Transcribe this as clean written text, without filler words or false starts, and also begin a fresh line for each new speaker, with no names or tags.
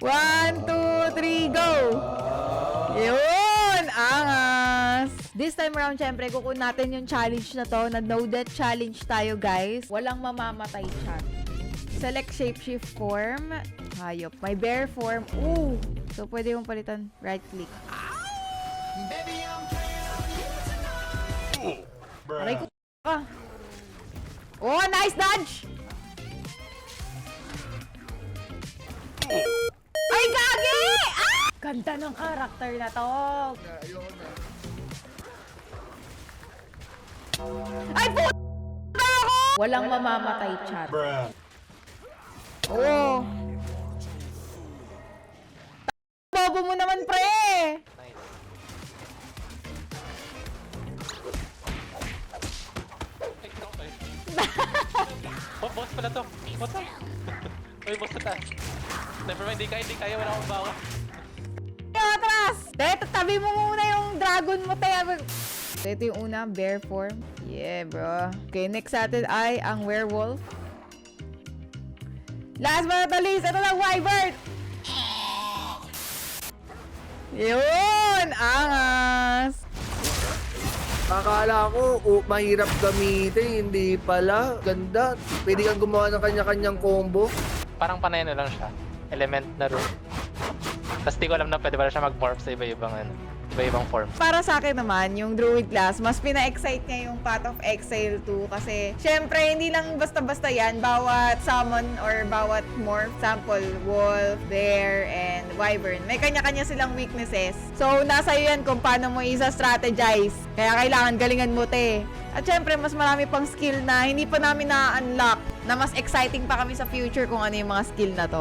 1, 2, 3, go! Yun! Angas! This time around, syempre, kukunin natin yung challenge na to, na no death challenge tayo, guys. Walang mamamatay chat. Select shapeshift form. Hayop. May bear form. Ooh! So, pwede mong palitan. Right click. Aray ko ka. Oh, nice dodge! Ay, gagi! Ah! Ganda ng karakter na to. Ay, puta ako! Walang mamamatay chat. Oo. Bobo mo naman, pre!
Boss pala to. Boss na. Uy, boss na ta. Never mind, hindi kaya. Wala akong bawa.
Atras! Ito, tabi mo muna yung dragon mo, te. Ito yung una, bear form. Yeah, bro. Okay, next natin ay ang werewolf. Last but not the least, ito lang, wyvern! Yun! Angas!
Akala ko, mahirap gamitin, hindi pala. Ganda. Pwede kang gumawa ng kanya-kanyang combo.
Parang panay na lang siya. Element na rin. Tapos di ko alam na pwede pala siya mag-morph sa iba-ibang form.
Para sa akin naman, yung Druid class, mas pina-excite niya yung Path of Exile 2 kasi syempre, hindi lang basta-basta yan. Bawat summon or bawat morph, sample, wolf, bear, and wyvern, may kanya-kanya silang weaknesses. So, nasa iyo yan kung paano mo isa-strategize. Kaya kailangan galingan mo, te. At syempre, mas marami pang skill na hindi pa namin na-unlock na mas exciting pa kami sa future kung ano yung mga skill na to.